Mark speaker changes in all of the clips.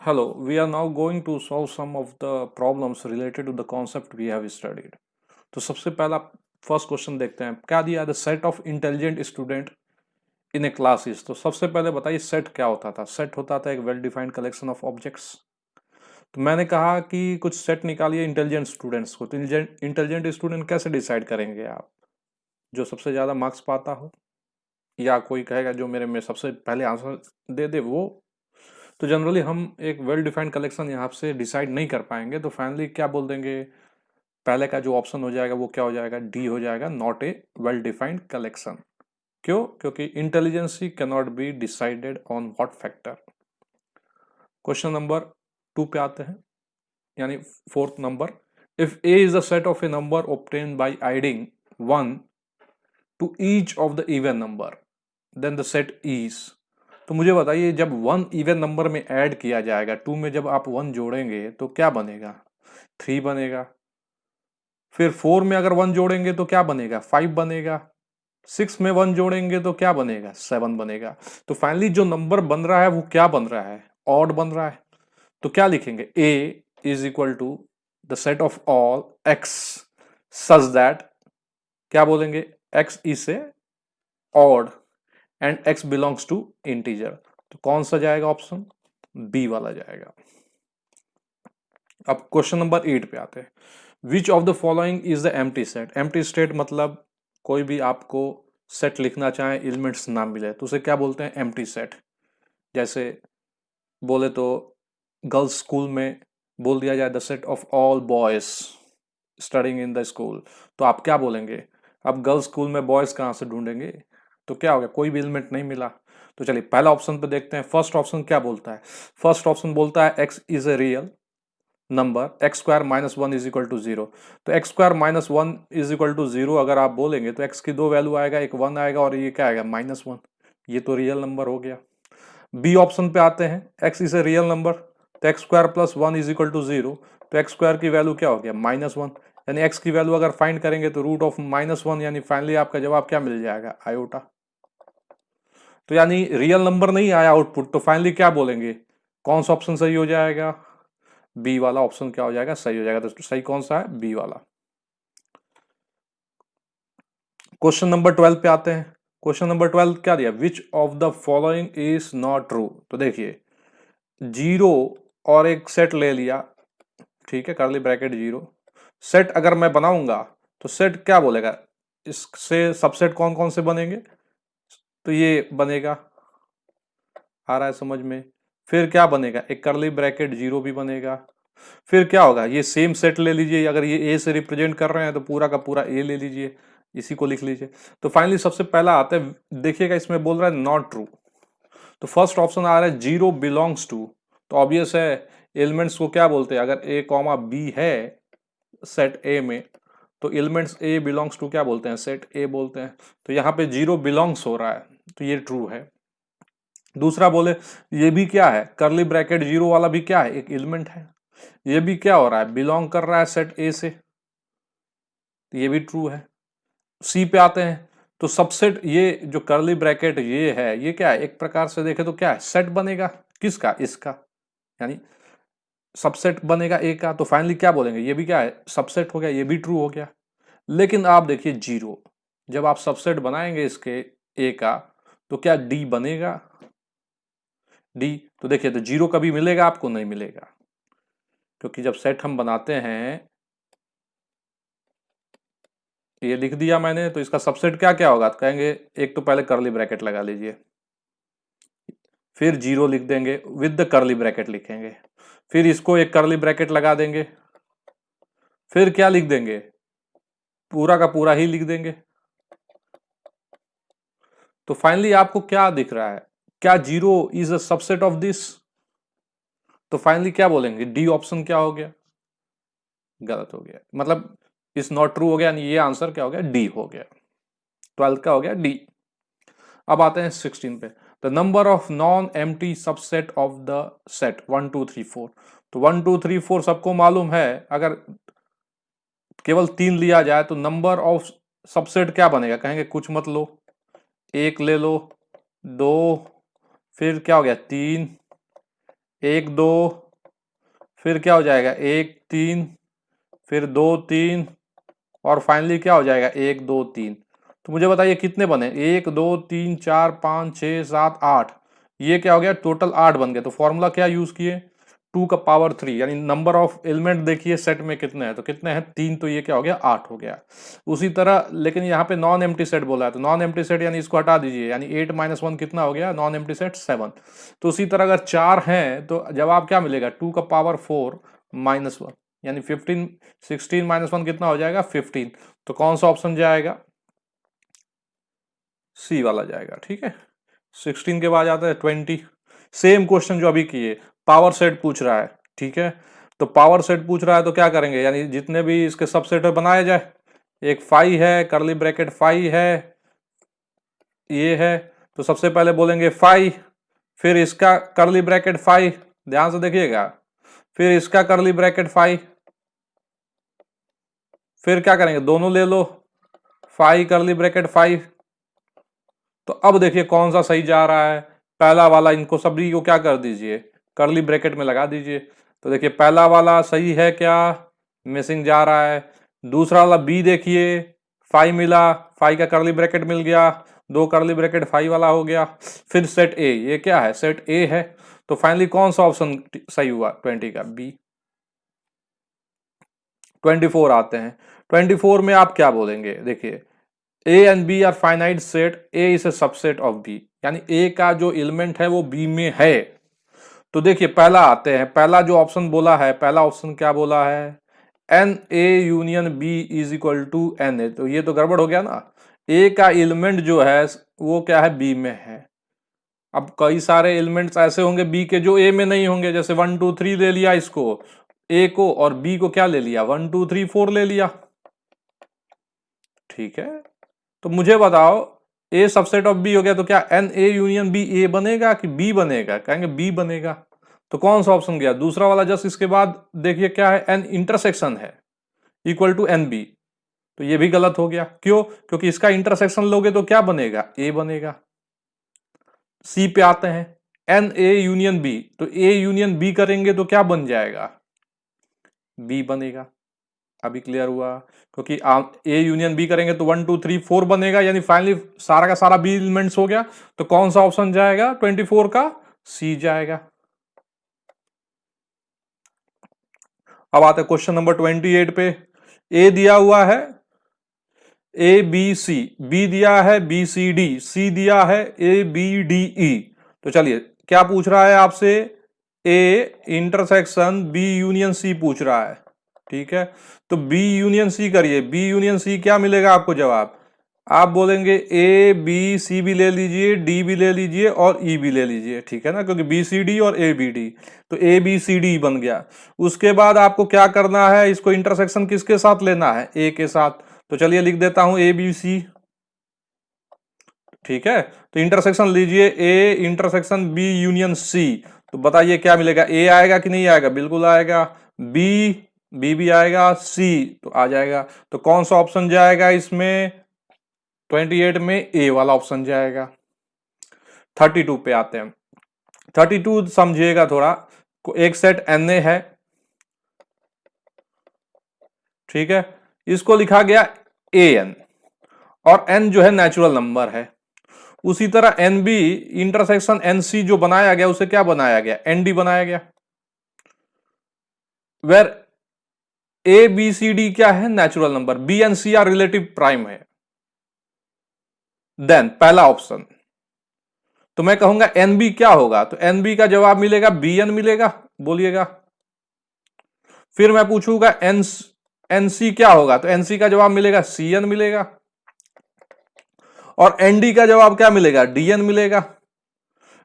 Speaker 1: Hello, we are now going to solve some of the problems related to the concept we have studied. तो सबसे पहला first question देखते हैं। क्या दिया? The set of intelligent student in A class is. तो सबसे पहले बताइए सेट क्या होता था। सेट होता था एक well defined collection of objects. तो मैंने कहा कि कुछ सेट निकालिए इंटेलिजेंट स्टूडेंट्स को। तो इंटेलिजेंट स्टूडेंट कैसे डिसाइड करेंगे आप? जो सबसे ज़्यादा मार्क्स पाता हो, या कोई कहेगा जो मेरे में सबसे पहले आंसर दे दे वो। तो जनरली हम एक वेल डिफाइंड कलेक्शन यहाँ से डिसाइड नहीं कर पाएंगे, तो फाइनली क्या बोल देंगे? पहले का जो ऑप्शन हो जाएगा वो क्या हो जाएगा? डी हो जाएगा, not a well defined collection. क्यों? क्योंकि intelligency can not be decided on what factor. Question number 2 पे आते हैं, यानी fourth number. If A is the set of a number obtained by adding 1 to each of the even number, then the set is. तो मुझे बताइए, जब 1 even number में add किया जाएगा, 2 में जब आप 1 जोड़ेंगे तो क्या बनेगा? 3 बनेगा। फिर 4 में अगर 1 जोड़ेंगे तो क्या बनेगा? 5 बनेगा। 6 में 1 जोड़ेंगे तो क्या बनेगा? 7 बनेगा। तो फाइनली जो नंबर बन रहा है वो क्या बन रहा है? ऑड बन रहा है। तो क्या लिखेंगे? A is equal to the set of all x such that, क्या बोलेंगे? X is a odd and x belongs to integer. तो कौन सा जाएगा? ऑप्शन बी वाला जाएगा। अब क्वेश्चन नंबर 8 पे आते हैं। विच of the following is the empty set. Empty set मतलब कोई भी आपको सेट लिखना चाहे, एलिमेंट्स ना मिले, तो उसे क्या बोलते हैं? Empty set. जैसे बोले तो गर्ल्स स्कूल में बोल दिया जाए the set of all boys studying in the school, तो आप क्या बोलेंगे? अब गर्ल्स स्कूल में बॉयज कहाँ से ढूंढेंगे? तो क्या हो गया? कोई भी एलिमेंट नहीं मिला। तो चलिए पहला ऑप्शन पे देखते हैं। फर्स्ट ऑप्शन क्या बोलता है? फर्स्ट ऑप्शन बोलता है X is a real number, X square minus 1 is equal to 0। तो x square minus 1 is equal to 0 अगर आप बोलेंगे तो एक्स की दो वैल्यू आएगा, एक 1 आएगा और ये क्या आएगा? -1। ये तो रियल नंबर हो गया। बी ऑप्शन पे आते हैं। X is a real number, तो x square plus 1 is equal to 0। तो एक्स स्क्वायर की वैल्यू क्या हो गया? -1। यानी एक्स की वैल्यू अगर फाइंड करेंगे तो रूट ऑफ -1, यानी फाइनली आपका जवाब क्या मिल जाएगा? आयोटा। तो यानी रियल नंबर नहीं आया आउटपुट, तो फाइनली क्या बोलेंगे? कौन सा ऑप्शन सही हो जाएगा? बी वाला ऑप्शन क्या हो जाएगा? सही हो जाएगा। तो सही कौन सा है? बी वाला। क्वेश्चन नंबर 12 पे आते हैं। क्वेश्चन नंबर 12 क्या दिया? विच of the following is not true. तो देखिए, 0 और एक सेट ले लिया, ठीक है, करली ब्रैकेट 0। सेट अगर मैं बनाऊंगा तो सेट क्या बोलेगा? इससे सबसेट कौन कौन से बनेंगे? तो ये बनेगा, आ रहा है समझ में? फिर क्या बनेगा? एक करली ब्रैकेट 0 भी बनेगा। फिर क्या होगा? ये सेम सेट ले लीजिए, अगर ये ए से रिप्रेजेंट कर रहे हैं तो पूरा का पूरा ए ले लीजिए, इसी को लिख लीजिए। तो फाइनली सबसे पहला आता है, देखिएगा इसमें बोल रहा है नॉट ट्रू। तो फर्स्ट ऑप्शन आ रहा है 0 बिलोंग्स टू। तो ऑब्वियस है, एलिमेंट्स को क्या बोलते हैं? अगर ए कॉमा बी है सेट ए में, तो एलिमेंट्स ए बिलोंग्स टू क्या बोलते हैं? सेट ए बोलते हैं। तो यहाँ पे 0 बिलोंग्स हो रहा है, तो ये ट्रू है। दूसरा बोले ये भी क्या है? करली ब्रैकेट 0 वाला भी क्या है? एक एलिमेंट है। ये भी क्या हो रहा है? बिलोंग कर रहा है सेट ए से, तो ये भी ट्रू है। सी पे आते हैं। तो सबसेट, ये जो करली ब्रैकेट ये है, ये क्या है? एक प्रकार से देखे तो क्या है? सेट बनेगा। किसका? इसका। यानी सबसेट बनेगा ए का। तो फाइनली क्या बोलेंगे? ये भी क्या है? सबसेट हो गया, ये भी ट्रू हो गया। लेकिन आप देखिए 0, जब आप सबसेट बनाएंगे इसके ए का, तो क्या डी बनेगा? डी। तो देखिए, तो 0 कभी मिलेगा आपको? नहीं मिलेगा, क्योंकि जब सेट हम बनाते हैं, ये लिख दिया मैंने, तो इसका सबसेट क्या क्या होगा? तो कहेंगे एक तो पहले करली ब्रैकेट लगा लीजिए, फिर 0 लिख देंगे, विद द करली ब्रैकेट लिखेंगे, फिर इसको एक करली ब्रैकेट लगा देंगे, फिर क्या लिख देंगे? पूरा का पूरा ही लिख देंगे। तो फाइनली आपको क्या दिख रहा है? क्या 0 is a subset of this? तो फाइनली क्या बोलेंगे? डी ऑप्शन क्या हो गया? गलत हो गया, मतलब इस नॉट ट्रू हो गया। ये आंसर क्या हो गया? डी हो गया। 12 का हो गया डी। अब आते हैं 16 पे। The number of non empty subset of the set 1 2 3 4। तो 1 2 3 4 सबको मालूम है। अगर केवल 3 लिया जाए तो नंबर ऑफ सबसेट क्या बनेगा? कहेंगे कुछ मत लो, एक ले लो, दो, फिर क्या हो गया? 3, 1 2, फिर क्या हो जाएगा 1 3, फिर 2 3, और फाइनली क्या हो जाएगा 1 2 3। तो मुझे बताइए कितने बने, 1 2 3 4 5 6 7 8, ये क्या हो गया टोटल 8 बन गए। तो फॉर्मूला क्या यूज किए, 2 का पावर 3, यानी नंबर ऑफ एलिमेंट देखिए सेट में कितने हैं, तो कितने हैं 3, तो ये क्या हो गया 8 हो गया। उसी तरह लेकिन यहाँ पे नॉन एम्प्टी सेट बोला है, तो नॉन एम्प्टी सेट यानी इसको हटा दीजिए, यानी 8 - 1 कितना हो गया, नॉन एम्प्टी सेट 7। तो उसी तरह अगर 4 हैं तो जवाब क्या मिलेगा, 2 का पावर 4 -1, यानी 15, 16 - 1 कितना हो जाएगा 15। तो कौन सा ऑप्शन जाएगा, सी वाला जाएगा। ठीक है, 16 के बाद आता है 20। सेम क्वेश्चन जो अभी किए, पावर सेट पूछ रहा है। ठीक है, तो पावर सेट पूछ रहा है तो क्या करेंगे, यानी जितने भी इसके सबसेट बनाया जाए, एक फाई है, करली ब्रैकेट फाई है, ये है, तो सबसे पहले बोलेंगे फाई, फिर इसका करली ब्रैकेट फाई, ध्यान से देखिएगा, फिर इसका करली ब्रैकेट फाई, फिर क्या करेंगे दोनों ले लो, फाई करली ब्रैकेट फाई। तो अब देखिए कौन सा सही जा रहा है, पहला वाला, इनको सभी को क्या कर दीजिए करली ब्रैकेट में लगा दीजिए। तो देखिए पहला वाला सही है क्या, मिसिंग जा रहा है। दूसरा वाला बी देखिए, फाइव मिला, फाइव का करली ब्रैकेट मिल गया, 2 करली ब्रैकेट फाइव वाला हो गया। फिर सेट ए, ये क्या है सेट ए है। तो फाइनली कौन सा ऑप्शन सही हुआ 20 का, बी। 24 आते हैं, 24 में आप क्या बोलेंगे, देखिए A and B are finite set, A is a subset of B, यानी ए का जो एलिमेंट है वो बी में है। तो देखिए पहला आते हैं, पहला जो ऑप्शन बोला है, पहला ऑप्शन क्या बोला है, N A union B is equal to N A. तो ये तो गड़बड़ हो गया ना, ए का एलिमेंट जो है वो क्या है बी में है। अब कई सारे एलिमेंट्स ऐसे होंगे बी के जो ए में नहीं होंगे, जैसे 1 2 3 ले लिया इसको ए को, और बी को क्या ले लिया 1 2 3 4 ले लिया। ठीक है, तो मुझे बताओ ए सबसेट ऑफ बी हो गया, तो क्या एन ए यूनियन बी ए बनेगा कि बी बनेगा, कहेंगे बी बनेगा। तो कौन सा ऑप्शन गया दूसरा वाला, जस्ट इसके बाद देखिए क्या है, एन इंटरसेक्शन है इक्वल टू एन बी। तो ये भी गलत हो गया, क्यों, क्योंकि इसका इंटरसेक्शन लोगे तो क्या बनेगा ए बनेगा। सी पे आते हैं, एन ए यूनियन बी, तो ए यूनियन बी करेंगे तो क्या बन जाएगा, बी बनेगा। अभी क्लियर हुआ, क्योंकि ए यूनियन बी करेंगे तो 1 2 3 4 बनेगा, यानी फाइनली सारा का सारा बी एलिमेंट्स हो गया। तो कौन सा ऑप्शन जाएगा 24 का, सी जाएगा। अब आते हैं क्वेश्चन नंबर 28 पे। ए दिया हुआ है ए बी सी, बी दिया है बी सी डी, सी दिया है ए बी डी ई। तो चलिए क्या पूछ रहा है आपसे, A intersection B union C पूछ रहा है। ठीक है, तो बी यूनियन सी करिए, बी यूनियन सी क्या मिलेगा आपको जवाब, आप बोलेंगे ए बी सी भी ले लीजिए, डी भी ले लीजिए और ई भी ले लीजिए। ठीक है ना, क्योंकि बी सी डी और ए बी डी, तो ए बी सी डी बन गया। उसके बाद आपको क्या करना है, इसको इंटरसेक्शन किसके साथ लेना है, ए के साथ। तो चलिए लिख देता हूं ए बी सी। ठीक है, तो इंटरसेक्शन लीजिए, A intersection B union C. तो बताइए क्या मिलेगा, ए आएगा कि नहीं आएगा, बिल्कुल आएगा। बी, बी भी आएगा, सी तो आ जाएगा। तो कौन सा ऑप्शन जाएगा इसमें 28 में, ए वाला ऑप्शन जाएगा। 32 पे आते हैं, 32 समझिएगा थोड़ा, एक सेट एन ए है। ठीक है, इसको लिखा गया ए एन, और एन जो है नेचुरल नंबर है। उसी तरह N B intersection N C जो बनाया गया उसे क्या बनाया गया, एन डी बनाया गया, where A B C D क्या है natural number, B and C are relative prime है। देन पहला ऑप्शन, तो मैं कहूंगा एन बी क्या होगा, तो एन बी का जवाब मिलेगा बी एन मिलेगा, बोलिएगा। फिर मैं पूछूंगा एन एन सी क्या होगा, तो एन सी का जवाब मिलेगा सी एन मिलेगा, और एन डी का जवाब क्या मिलेगा, डी एन मिलेगा।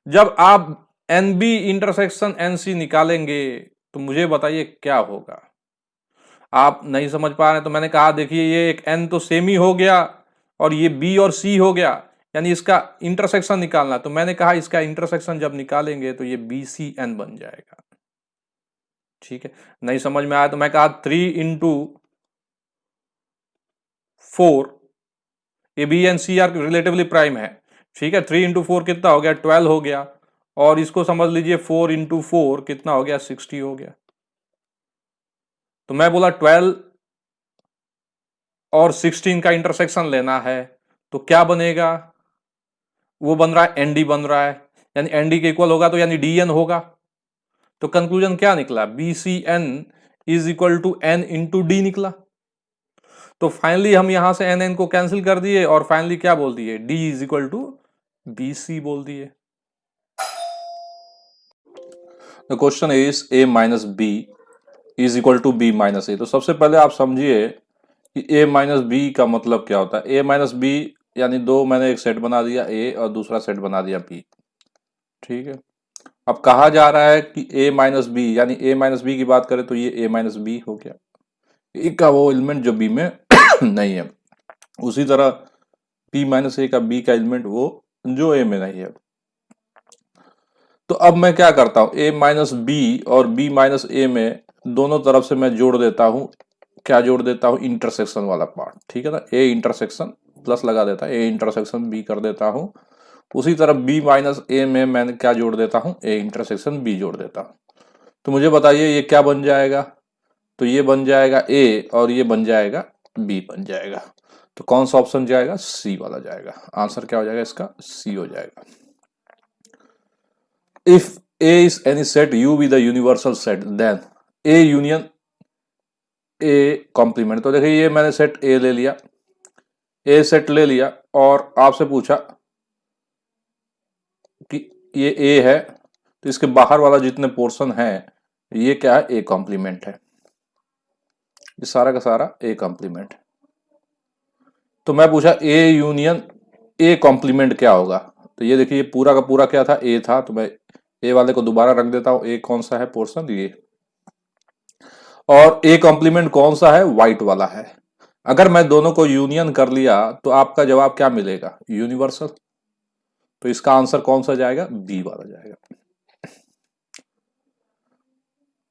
Speaker 1: जब आप N B intersection N C निकालेंगे तो मुझे बताइए क्या होगा। आप नहीं समझ पा रहे तो मैंने कहा देखिए ये एक एन तो सेम ही हो गया, और ये बी और सी हो गया, यानी इसका इंटरसेक्शन निकालना। तो मैंने कहा इसका इंटरसेक्शन जब निकालेंगे तो ये बी सी एन बन जाएगा। ठीक है, नहीं समझ में आया तो मैं कहा 3 इंटू 4, ये B and C are relatively prime है। ठीक है, 3 इंटू 4 कितना हो गया 12 हो गया, और इसको समझ लीजिए 4 इंटू 4 कितना हो गया, 60 हो गया। तो मैं बोला 12 और 16 का इंटरसेक्शन लेना है, तो क्या बनेगा, वो बन रहा है एनडी बन रहा है, यानी एनडी के इक्वल होगा तो यानी डीएन होगा। तो कंक्लूजन क्या निकला, BCN is equal to N into D निकला। तो फाइनली हम यहां से एन को कैंसिल कर दिए और फाइनली क्या बोल दिए, D is equal to BC बोल दिए। The question is A minus B is equal to B minus A. तो सबसे पहले आप समझिए कि A माइनस बी का मतलब क्या होता है। A माइनस बी यानी दो मैंने एक सेट बना दिया A और दूसरा सेट बना दिया B, ठीक है। अब कहा जा रहा है कि A माइनस बी, यानी A माइनस बी की बात करें तो ये A माइनस बी हो गया, ए का वो एलिमेंट जो बी में नहीं है। उसी तरह P माइनस ए का B का एलिमेंट वो जो A में नहीं है। तो अब मैं क्या करता हूं, A माइनस बी और B माइनस ए में दोनों तरफ से मैं जोड़ देता हूं, क्या जोड़ देता हूं, इंटरसेक्शन वाला पार्ट, ठीक है ना। A इंटरसेक्शन प्लस लगा देता है, A इंटरसेक्शन B कर देता हूं। उसी तरह B माइनस ए में मैंने क्या जोड़ देता हूं, A इंटरसेक्शन B जोड़ देता हूं। तो मुझे बताइए ये क्या बन जाएगा, तो ये बन जाएगा A और ये बन जाएगा B बन जाएगा। तो कौन सा ऑप्शन जाएगा, C वाला जाएगा। आंसर क्या हो जाएगा इसका, C हो जाएगा। If A is any set U be the universal set then A union A complement. तो देखिए ये मैंने सेट A ले लिया, A सेट ले लिया और आपसे पूछा कि ये A है तो इसके बाहर वाला जितने पोर्शन है ये क्या है, A कॉम्प्लीमेंट है, ये सारा का सारा A कॉम्प्लीमेंट। तो मैं पूछा A यूनियन A कॉम्प्लीमेंट क्या होगा। तो ये देखिए ये पूरा का पूरा क्या था, A था, तो मैं A वाले को दोबारा रख देता हूं। A कौन सा है पोर्शन, ये, और A कॉम्प्लीमेंट कौन सा है, व्हाइट वाला है। अगर मैं दोनों को यूनियन कर लिया तो आपका जवाब क्या मिलेगा, यूनिवर्सल। तो इसका आंसर कौन सा जाएगा, बी वाला जाएगा।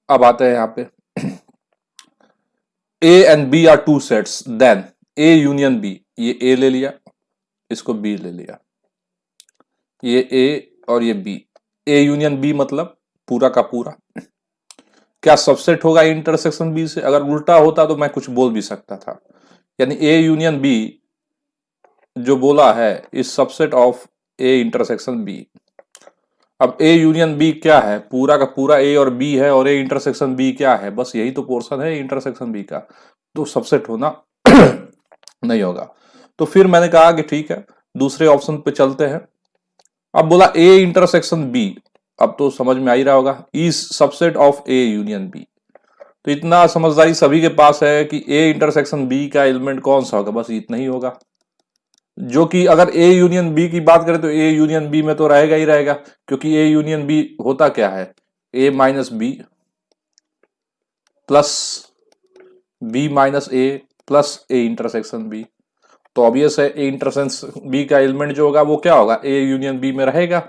Speaker 1: अब आते हैं यहां पे, A and B are two sets then A union B, ये A ले लिया, इसको B ले लिया, ये A और ये B, A यूनियन B मतलब पूरा का पूरा क्या सबसेट होगा इंटरसेक्शन B से। अगर उल्टा होता तो मैं कुछ बोल भी सकता था, यानी A यूनियन B जो बोला है इस subset of A intersection B। अब A यूनियन B क्या है, पूरा का पूरा A और B है, और A इंटरसेक्शन B क्या है, बस यही तो पोर्शन है इंटरसेक्शन B का, तो सबसेट होना नहीं होगा। तो फिर मैंने कहा कि ठीक है दूसरे ऑप्शन पे चलते हैं। अब बोला A इंटरसेक्शन B, अब तो समझ में आ ही रहा होगा, is subset of A union B। तो इतना समझदारी सभी के पास है कि A इंटरसेक्शन B का एलिमेंट कौन सा होगा, बस इतना ही होगा। जो कि अगर A यूनियन B की बात करें तो A यूनियन B में तो रहेगा ही रहेगा, क्योंकि A यूनियन B होता क्या है, A minus B plus B minus A plus A intersection B। तो ऑब्वियस है A इंटरसेक्शन B का एलिमेंट जो होगा वो क्या होगा, A यूनियन B में रहेगा।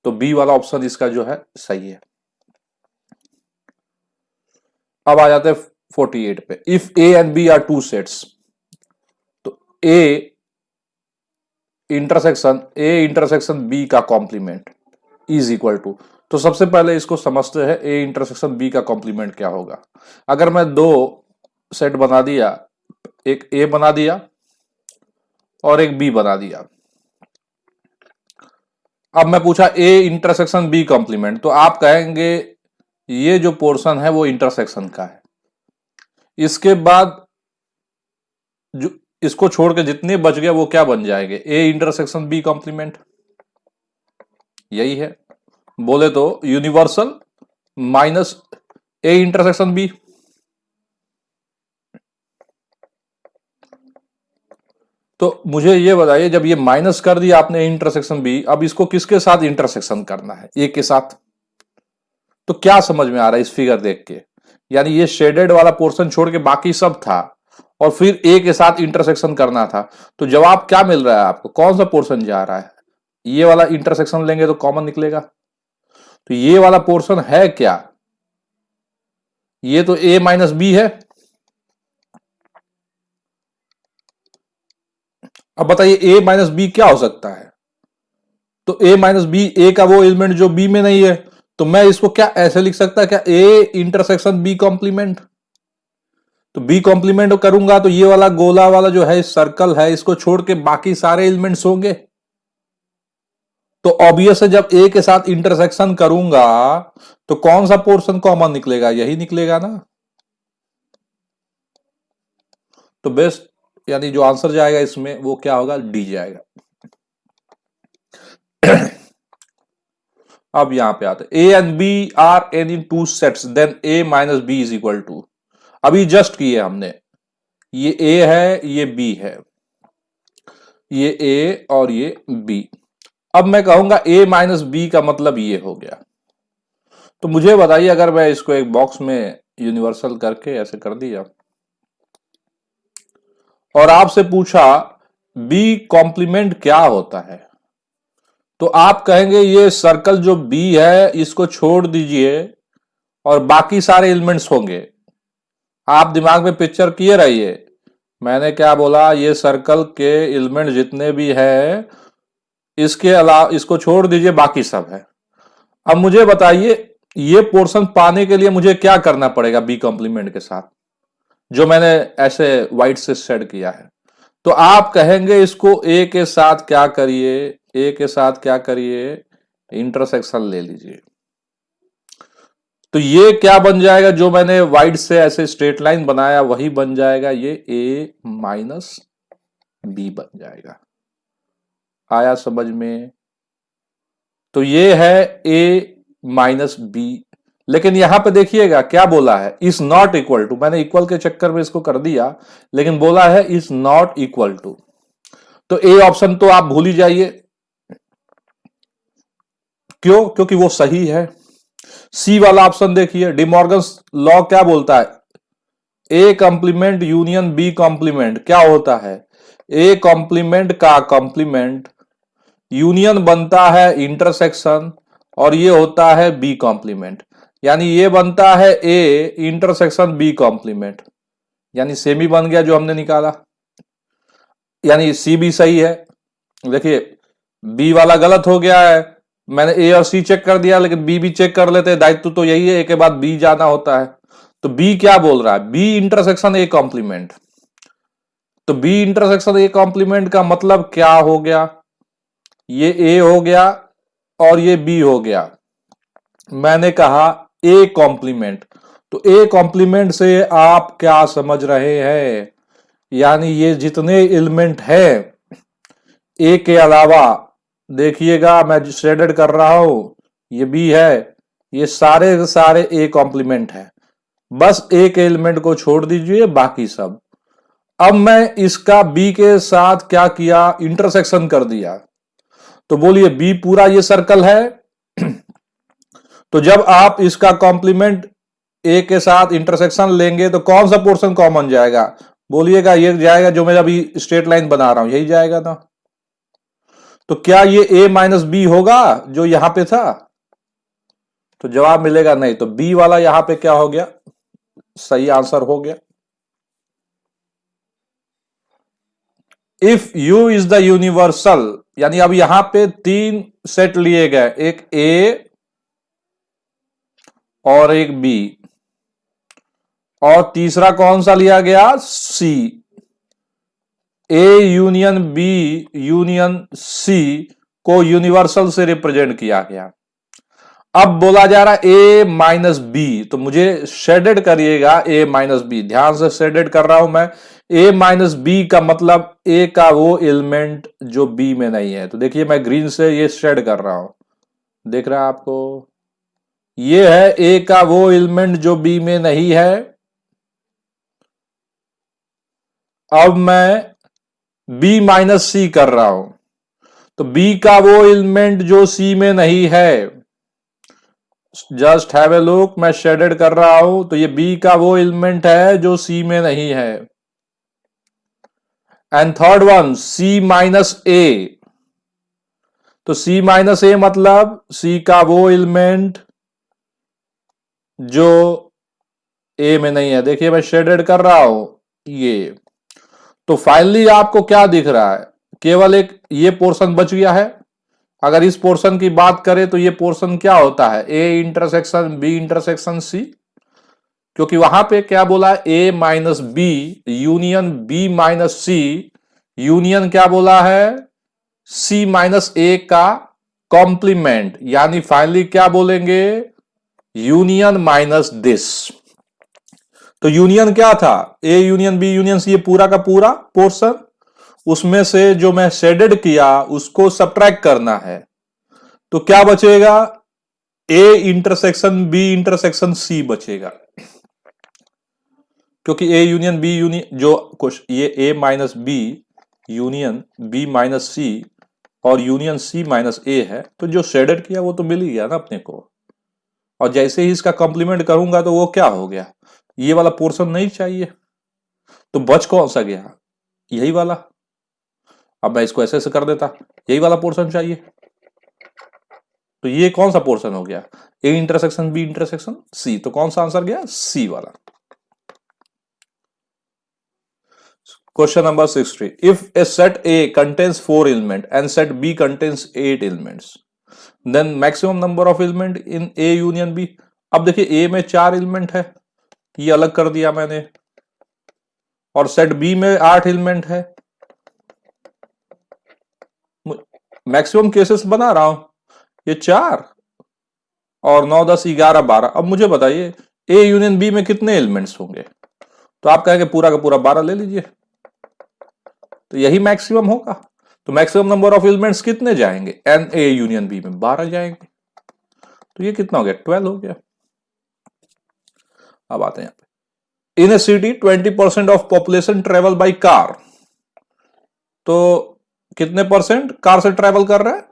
Speaker 1: तो B वाला ऑप्शन इसका जो है सही है। अब आ जाते हैं 48 पे, if A and B are two sets, तो A इंटरसेक्शन B का कॉम्प्लीमेंट इज इक्वल टू, तो सबसे पहले इसको समझते हैं A इंटरसेक्शन B का कॉम्प्लीमेंट क्या होगा। अगर मैं दो सेट बना दिया, एक A बना दिया और एक B बना दिया, अब मैं पूछा A इंटरसेक्शन B कॉम्प्लीमेंट, तो आप कहेंगे ये जो पोर्शन है वो इंटरसेक्शन का है, इसके बाद जो इसको छोड़ के जितने बच गए वो क्या बन जाएंगे, A इंटरसेक्शन B कॉम्प्लीमेंट, यही है। बोले तो universal minus A intersection B। तो मुझे ये बताइए, जब ये माइनस कर दिया आपने इंटरसेक्शन B, अब इसको किसके साथ इंटरसेक्शन करना है, A के साथ। तो क्या समझ में आ रहा है इस फिगर देख के, यानी ये शेडेड वाला पोर्शन छोड़ के बाकी सब था और फिर A के साथ इंटरसेक्शन करना था। तो जवाब क्या मिल रहा है आपको, कौन सा पोर्शन जा रहा है, ये वाला इंटरसेक्शन लेंगे तो कॉमन निकलेगा। तो ये वाला पोर्शन है क्या, ये तो A माइनस B है। अब बताइए A माइनस B क्या हो सकता है, तो ए माइनस बी, ए का वो एलिमेंट जो बी में नहीं है, तो मैं इसको क्या ऐसे लिख सकता, क्या ए इंटरसेक्शन बी कॉम्प्लीमेंट। तो बी कॉम्प्लीमेंट करूंगा तो ये वाला गोला वाला जो है सर्कल है, इसको छोड़ के बाकी सारे एलिमेंट्स होंगे। तो ऑब्वियस है जब ए के साथ इंटरसेक्शन करूंगा तो कौन सा पोर्शन कॉमन निकलेगा, यही निकलेगा ना। तो बेस्ट यानी जो आंसर जाएगा इसमें वो क्या होगा, डी जाएगा। अब यहां पे आते, A and B are any two sets then A minus B is equal to. अभी जस्ट किए हमने, ये ए है ये बी है, ये ए और ये बी। अब मैं कहूंगा ए माइनस बी का मतलब ये हो गया। तो मुझे बताइए अगर मैं इसको एक बॉक्स में यूनिवर्सल करके ऐसे कर दिया और आपसे पूछा बी कॉम्प्लीमेंट क्या होता है, तो आप कहेंगे ये सर्कल जो बी है इसको छोड़ दीजिए और बाकी सारे एलिमेंट्स होंगे। आप दिमाग में पिक्चर किए रहिए, मैंने क्या बोला, ये सर्कल के एलिमेंट जितने भी है इसके अलावा इसको छोड़ दीजिए बाकी सब है। अब मुझे बताइए ये पोर्शन पाने के लिए मुझे क्या करना पड़ेगा बी कॉम्प्लीमेंट के साथ, जो मैंने ऐसे व्हाइट से शेड किया है। तो आप कहेंगे इसको ए के साथ क्या करिए, ए के साथ क्या करिए, इंटरसेक्शन ले लीजिए। तो ये क्या बन जाएगा, जो मैंने व्हाइट से ऐसे स्ट्रेट लाइन बनाया वही बन जाएगा, ये ए माइनस बी बन जाएगा। आया समझ में। तो ये है ए माइनस बी, लेकिन यहां पे देखिएगा क्या बोला है, इज नॉट इक्वल टू। मैंने इक्वल के चक्कर में इसको कर दिया, लेकिन बोला है इज नॉट इक्वल टू। तो ए ऑप्शन तो आप भूल ही जाइए, क्यों, क्योंकि वो सही है। सी वाला ऑप्शन देखिए, डिमॉर्गन्स लॉ क्या बोलता है, A complement union B complement क्या होता है, ए कॉम्प्लीमेंट का कॉम्प्लीमेंट यूनियन बनता है इंटरसेक्शन, और ये होता है बी कॉम्प्लीमेंट। यानी ये बनता है ए इंटरसेक्शन बी कॉम्प्लीमेंट, यानी सेमी बन गया जो हमने निकाला, यानी सी भी सही है। देखिए बी वाला गलत हो गया है, मैंने ए और सी चेक कर दिया, लेकिन बी भी चेक कर लेते, दायित्व तो यही है, ए के बाद बी जाना होता है। तो बी क्या बोल रहा है, बी इंटरसेक्शन ए कॉम्प्लीमेंट। तो बी इंटरसेक्शन ए कॉम्प्लीमेंट का मतलब क्या हो गया, ये ए हो गया और ये बी हो गया। मैंने कहा ए कॉम्प्लीमेंट, तो ए कॉम्प्लीमेंट से आप क्या समझ रहे हैं, यानी ये जितने एलिमेंट है ए के अलावा, देखिएगा मैं शेडेड कर रहा हूं, ये बी है, ये सारे के सारे ए कॉम्प्लीमेंट है, बस एक एलिमेंट को छोड़ दीजिए बाकी सब। अब मैं इसका बी के साथ क्या किया, इंटरसेक्शन कर दिया। तो बोलिए बी पूरा ये सर्कल है, तो जब आप इसका कॉम्प्लीमेंट ए के साथ इंटरसेक्शन लेंगे तो कौन सा पोर्शन कॉमन जाएगा, बोलिएगा ये जाएगा जो मैं अभी स्ट्रेट लाइन बना रहा हूं, यही जाएगा ना। तो क्या ये ए माइनस बी होगा जो यहां पे था, तो जवाब मिलेगा नहीं। तो बी वाला यहां पे क्या हो गया, सही आंसर हो गया। If you is the universal, यानी अब यहां पे तीन सेट लिए गए, एक ए और एक बी, और तीसरा कौन सा लिया गया, C. A union B union C को यूनिवर्सल से रिप्रेजेंट किया गया। अब बोला जा रहा है ए माइनस बी, तो मुझे शेडेड करिएगा ए माइनस बी, ध्यान से शेडेड कर रहा हूं मैं। ए माइनस बी का मतलब ए का वो एलिमेंट जो बी में नहीं है। तो देखिए मैं ग्रीन से ये शेड कर रहा हूं, देख रहा है आपको, ये है ए का वो एलिमेंट जो बी में नहीं है। अब मैं बी माइनस सी कर रहा हूं, तो बी का वो एलिमेंट जो सी में नहीं है, जस्ट हैव ए लुक, मैं शेडेड कर रहा हूं, तो ये बी का वो एलिमेंट है जो सी में नहीं है। And third one C minus A, तो सी माइनस ए मतलब सी का वो एलिमेंट जो ए में नहीं है। देखिए मैं शेडेड कर रहा हूं ये, तो फाइनली आपको क्या दिख रहा है, केवल एक ये पोर्शन बच गया है। अगर इस पोर्शन की बात करें तो ये पोर्शन क्या होता है, A intersection B intersection C, क्योंकि वहां पे क्या बोला, A minus B union B minus C union क्या बोला है, सी माइनस ए का कॉम्प्लीमेंट, यानी फाइनली क्या बोलेंगे, यूनियन माइनस दिस। तो यूनियन क्या था, A union B union C, ये पूरा का पूरा पोर्शन, उसमें से जो मैं शेडेड किया उसको सब्ट्रैक्ट करना है, तो क्या बचेगा, A intersection B intersection C बचेगा, क्योंकि ए यूनियन बी यूनियन जो कुछ ये A minus B union B minus C और यूनियन सी माइनस ए है, तो जो शेडेड किया वो तो मिल ही गया ना अपने को, और जैसे ही इसका कंप्लीमेंट करूंगा तो वो क्या हो गया, ये वाला पोर्शन नहीं चाहिए, तो बच कौन सा गया, यही वाला। अब मैं इसको ऐसे ऐसे कर देता, यही वाला पोर्शन चाहिए, तो ये कौन सा पोर्शन हो गया, A intersection B intersection C, तो कौन सा आंसर गया, सी वाला। Question number 60, if a set A contains 4 element and set B contains 8 elements, then maximum number of element in A union B. अब देखिए ए में 4 एलिमेंट है, ये अलग कर दिया मैंने, और सेट बी में 8 एलिमेंट है, मैक्सिमम केसेस बना रहा हूं, ये 4 और 9 10 11 12। अब मुझे बताइए ए यूनियन बी में कितने एलिमेंट्स होंगे, तो आप कहेंगे पूरा का पूरा 12 ले लीजिए, तो यही मैक्सिमम होगा। तो मैक्सिमम नंबर ऑफ एलिमेंट्स कितने जाएंगे, एन ए यूनियन बी में 12 जाएंगे, तो ये कितना हो गया, 12 हो गया। अब आते हैं यहां पे, in a city 20% of population travel by car, तो कितने परसेंट कार से ट्रेवल कर रहा है,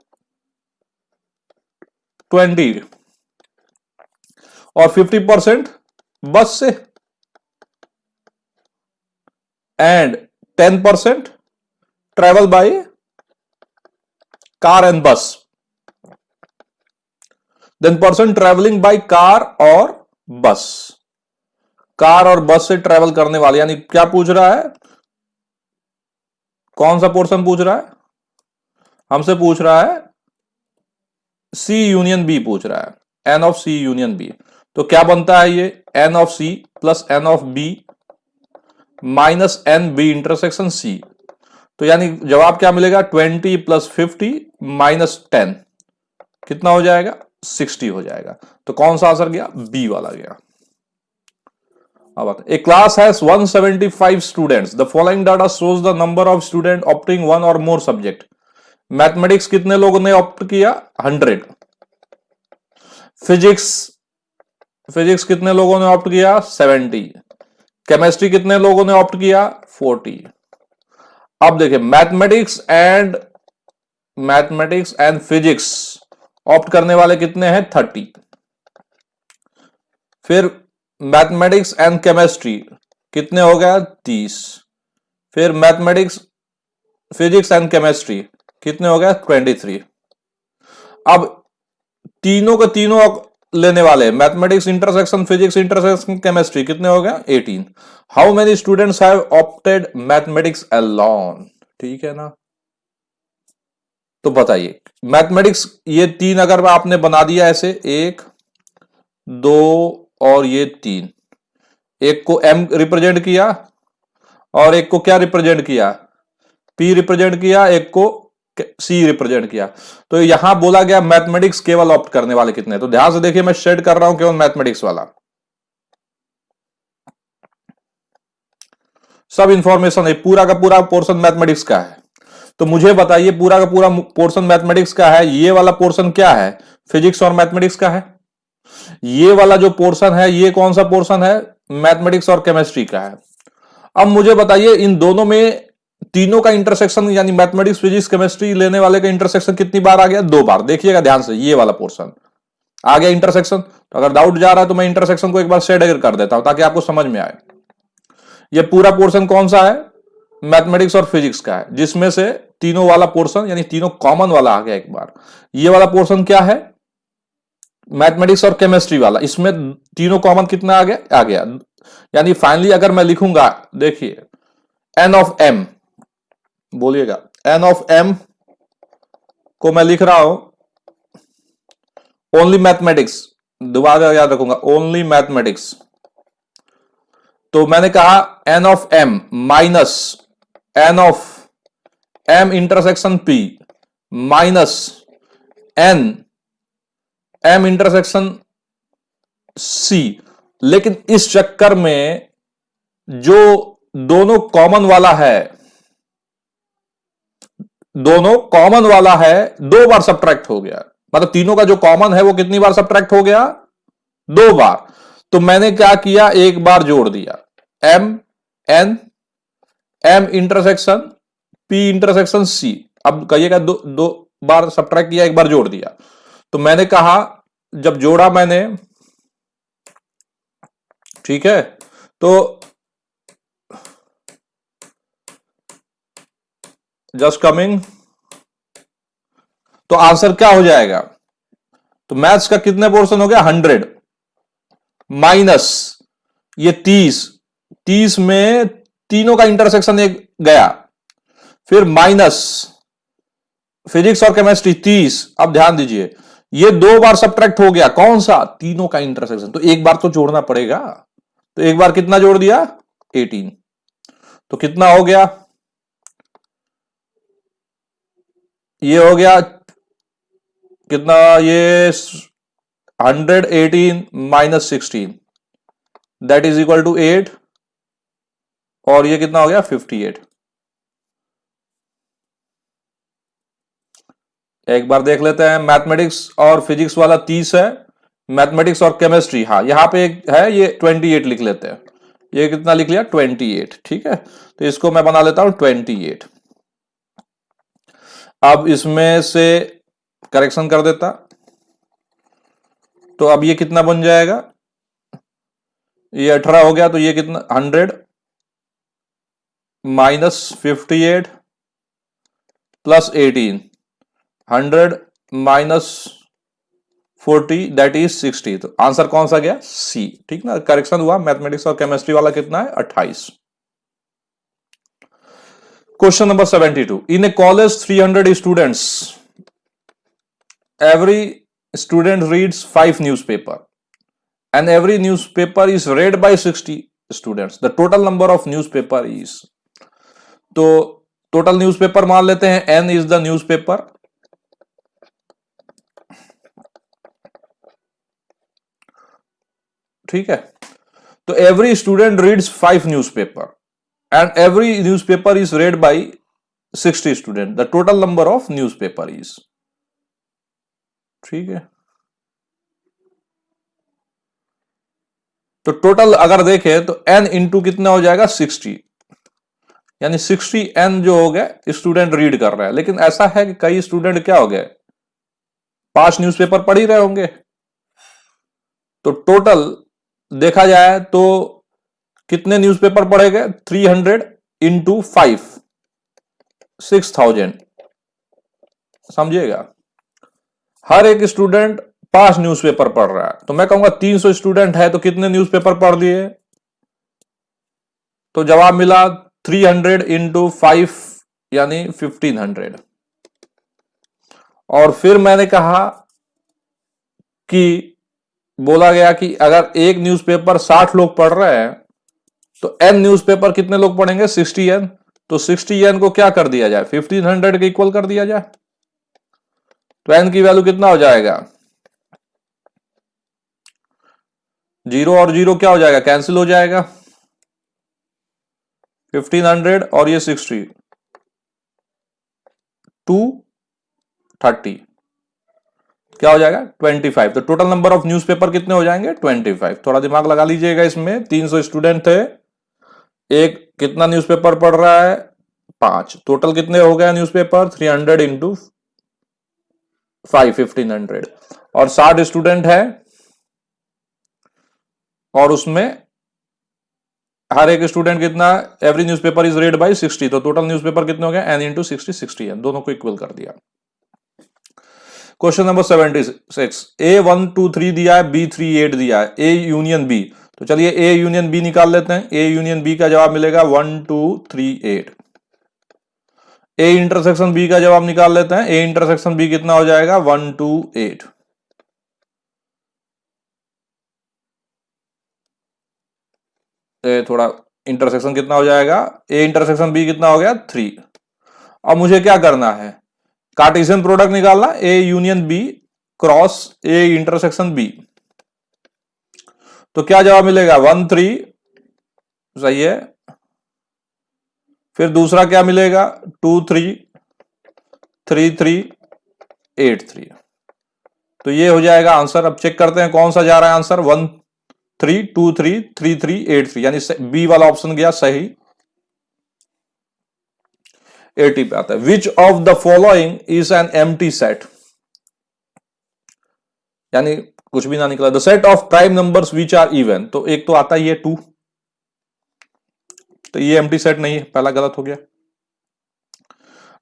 Speaker 1: 20, और 50% बस से, and 10% travel by car and bus, then person travelling by car और बस, कार और बस से ट्रेवल करने वाले, यानी क्या पूछ रहा है, कौन सा पोर्शन पूछ रहा है, हमसे पूछ रहा है सी यूनियन बी पूछ रहा है, N of C union B, तो क्या बनता है ये, N of C plus N of B minus N B intersection C, तो यानी जवाब क्या मिलेगा, 20 प्लस 50 माइनस 10 कितना हो जाएगा, 60 हो जाएगा। तो कौन सा आंसर गया, बी वाला गया। अब a class has 175 students, the following data shows the number of student opting one or more subject. Mathematics कितने लोगों ने ऑप्ट किया, 100। फिजिक्स कितने लोगों ने ऑप्ट किया, 70। केमिस्ट्री कितने लोगों ने ऑप्ट किया, 40। अब देखिए मैथमेटिक्स एंड फिजिक्स ऑप्ट करने वाले कितने हैं, 30। फिर मैथमेटिक्स एंड केमिस्ट्री कितने हो गया, 30। फिर मैथमेटिक्स फिजिक्स एंड केमिस्ट्री कितने हो गया, 23। अब तीनों के तीनों लेने वाले, mathematics intersection physics intersection chemistry कितने हो गया, 18। How many students have opted mathematics alone, ठीक है ना। तो बताइए मैथमेटिक्स ये 3 अगर आपने बना दिया ऐसे, 1 2 और ये 3, एक को m रिप्रेजेंट किया और एक को क्या रिप्रेजेंट किया, p रिप्रेजेंट किया, एक को c रिप्रेजेंट किया, तो यहां बोला गया मैथमेटिक्स केवल ऑप्ट करने वाले कितने, तो ध्यान से देखिए मैं शेड कर रहा हूं केवल मैथमेटिक्स वाला, सब इंफॉर्मेशन है, पूरा का पूरा पोर्शन मैथमेटिक्स का है। तो मुझे बताइए पूरा का पूरा पोर्शन मैथमेटिक्स का है, ये वाला पोर्शन क्या है, फिजिक्स और मैथमेटिक्स का है। ये वाला जो पोर्शन है ये कौन सा पोर्शन है, मैथमेटिक्स और केमिस्ट्री का है। अब मुझे बताइए इन दोनों में तीनों का इंटरसेक्शन, यानी मैथमेटिक्स फिजिक्स केमिस्ट्री लेने वाले का इंटरसेक्शन कितनी बार आ गया, 2 बार। देखिएगा ध्यान से, ये वाला पोर्शन आ गया इंटरसेक्शन। तो अगर डाउट जा रहा है तो मैं इंटरसेक्शन को एक बार शेड कर देता हूं ताकि आपको समझ में आए। ये पूरा पोर्शन कौन सा है, मैथमेटिक्स और फिजिक्स का है, जिसमें से तीनों वाला पोर्शन यानी तीनों कॉमन वाला आ गया एक बार। ये वाला पोर्शन क्या है, मैथमेटिक्स और केमिस्ट्री वाला, इसमें तीनों कॉमन कितना आ गया। यानी फाइनली अगर मैं लिखूंगा, देखिए एन ऑफ एम, बोलिएगा एन ऑफ एम को मैं लिख रहा हूं ओनली मैथमेटिक्स, दोबारा याद रखूंगा ओनली मैथमेटिक्स। तो मैंने कहा N of M minus N of M intersection P minus N M intersection C. लेकिन इस चक्कर में जो दोनों कॉमन वाला है, दोनों कॉमन वाला है, 2 बार सब्ट्रैक्ट हो गया। मतलब तीनों का जो कॉमन है वो कितनी बार सब्ट्रैक्ट हो गया? 2 बार। तो मैंने क्या किया, एक बार जोड़ दिया M N M intersection P intersection C. अब कहिएगा दो बार सब्ट्रैक्ट किया, एक बार जोड़ दिया। तो मैंने कहा जब जोड़ा मैंने, ठीक है, तो जस्ट कमिंग, तो आंसर क्या हो जाएगा? तो मैथ्स का कितने पोर्शन हो गया? 100 माइनस ये 30 में तीनों का इंटरसेक्शन एक गया, फिर माइनस फिजिक्स और केमिस्ट्री 30। अब ध्यान दीजिए ये 2 बार सब्ट्रैक्ट हो गया, कौन सा? तीनों का इंटरसेक्शन। तो एक बार तो जोड़ना पड़ेगा। तो एक बार कितना जोड़ दिया? 18। तो कितना हो गया? ये हो गया कितना? ये 118 minus 16 that is equal to 8। और ये कितना हो गया? 58। एक बार देख लेते हैं, मैथमेटिक्स और फिजिक्स वाला 30 है, मैथमेटिक्स और केमिस्ट्री, हाँ यहां पे एक है ये 28 लिख लेते हैं। ये कितना लिख लिया? 28। ठीक है, तो इसको मैं बना लेता हूं 28। अब इसमें से करेक्शन कर देता, तो अब ये कितना बन जाएगा? ये 18 हो गया, तो ये कितना? 100 minus 58 plus 18, 100 minus 40 that is 60। तो आंसर कौन सा गया? सी। ठीक ना, करेक्शन हुआ। मैथमेटिक्स और केमिस्ट्री वाला कितना है? 28। Question number 72, in a college 300 students, every student reads 5 newspaper and every newspaper is read by 60 students. The total number of newspaper is, तो टोटल न्यूज़पेपर मान लेते हैं n is the newspaper, ठीक है। तो every student reads 5 newspaper and every newspaper is read by 60 students. The total number of newspaper is, ठीक है। तो टोटल अगर देखें तो n इंटू कितना हो जाएगा? 60, यानी 60 n जो हो गए स्टूडेंट रीड कर रहे हैं। लेकिन ऐसा है कि कई स्टूडेंट क्या हो गए, 5 न्यूज़पेपर पढ़ ही रहे होंगे। तो टोटल देखा जाए तो कितने न्यूज़पेपर पढ़े गए? 300 इंटू 5, 6000। समझिएगा, हर एक स्टूडेंट 5 न्यूज़पेपर पढ़ रहा है। तो मैं कहूंगा 300 स्टूडेंट है तो कितने न्यूज़पेपर पढ़ लिए? तो जवाब मिला 300 इंटू 5 यानी 1500। और फिर मैंने कहा कि बोला गया कि अगर एक न्यूज़पेपर 60 लोग पढ़ रहे हैं तो n न्यूज़पेपर कितने लोग पढ़ेंगे? 60n। तो 60n को क्या कर दिया जाए? 1500 के इक्वल कर दिया जाए। तो n की वैल्यू कितना हो जाएगा? 0 और 0 क्या हो जाएगा? कैंसिल हो जाएगा। 1500 और ये 60, 230 क्या हो जाएगा? 25। तो टोटल नंबर ऑफ न्यूज़पेपर कितने हो जाएंगे? 25। थोड़ा दिमाग लगा लीजिएगा इसमें। 300 स्टूडेंट थे, एक कितना न्यूज़पेपर पढ़ रहा है? 5। टोटल कितने हो गया न्यूज़पेपर? 300 इंटू 5, 1500। और 60 स्टूडेंट है और उसमें हर एक स्टूडेंट कितना? Every newspaper is read by 60। तो टोटल न्यूज़पेपर कितने हो गए? n इंटू 60, 60n, दोनों को इक्वल कर दिया। क्वेश्चन नंबर 76, A1 2 3 दिया है, B3 8 दिया है, A यूनियन B। तो चलिए A यूनियन B निकाल लेते हैं। A यूनियन B का जवाब मिलेगा 1 2 3 8। ए इंटरसेक्शन बी का जवाब निकाल लेते हैं। ए इंटरसेक्शन बी कितना हो जाएगा 1 2 8। थोड़ा इंटरसेक्शन कितना हो जाएगा, ए इंटरसेक्शन बी कितना हो गया 3। अब मुझे क्या करना है, कार्टेशियन प्रोडक्ट निकालना, A union B cross A intersection B. तो क्या जवाब मिलेगा 1 3, सही है। फिर दूसरा क्या मिलेगा 2 3 3 3 8 3। तो ये हो जाएगा आंसर। अब चेक करते हैं कौन सा जा रहा है आंसर, 1 3 2 3 3 3 8 3, यानी बी वाला ऑप्शन गया सही। 80 पे आता है। Which of the following is an empty set, यानी कुछ भी ना निकला। The set of prime numbers which are even, तो एक तो आता ही है 2, तो ये एम्प्टी सेट नहीं है, पहला गलत हो गया।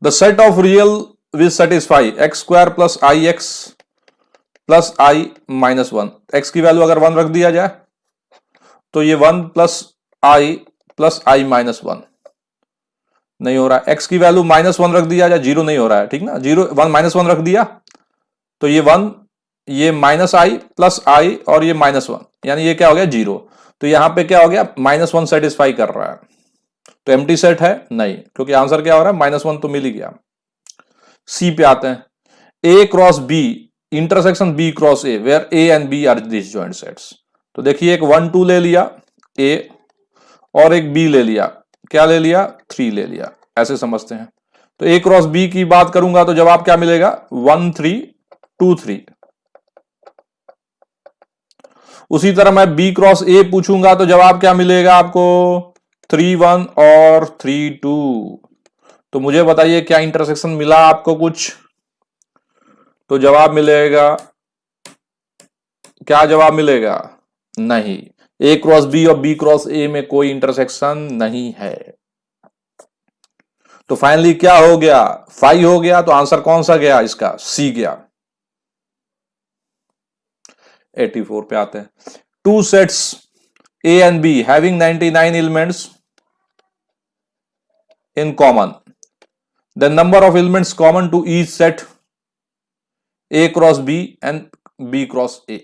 Speaker 1: The set of real will satisfy x square plus I x plus I minus 1। X की वैल्यू अगर 1 रख दिया जाए तो ये 1 प्लस आई माइनस 1 नहीं हो रहा है। एक्स की वैल्यू -1 रख दिया जाए, 0 नहीं हो रहा है, ठीक ना। 0 -1 रख दिया तो ये 1, ये माइनस आई प्लस आई और ये -1, यानी ये क्या हो गया 0। तो यहां पे क्या हो गया -1 सेटिस्फाई कर रहा है, तो एम्प्टी सेट है नहीं, क्योंकि आंसर क्या हो रहा है -1 तो मिल ही गया। सी पे आते हैं। A cross B intersection B cross A where A and B are disjoint sets. तो देखिए एक 1 2 ले लिया ए और एक बी ले लिया, क्या ले लिया 3 ले लिया, ऐसे समझते हैं। तो ए क्रॉस बी की बात करूंगा तो जवाब क्या मिलेगा 1 3 2 3। उसी तरह मैं बी क्रॉस ए पूछूंगा तो जवाब क्या मिलेगा आपको 3 1 और 3 2। तो मुझे बताइए क्या इंटरसेक्शन मिला आपको कुछ, तो जवाब मिलेगा, क्या जवाब मिलेगा, नहीं। ए क्रॉस बी और बी क्रॉस ए में कोई इंटरसेक्शन नहीं है। तो फाइनली क्या हो गया 5 हो गया, तो आंसर कौन सा गया इसका, सी गया। 84 पे आते हैं। Two sets A and B having 99 elements in common, the number of elements common to each set A cross B and B cross A.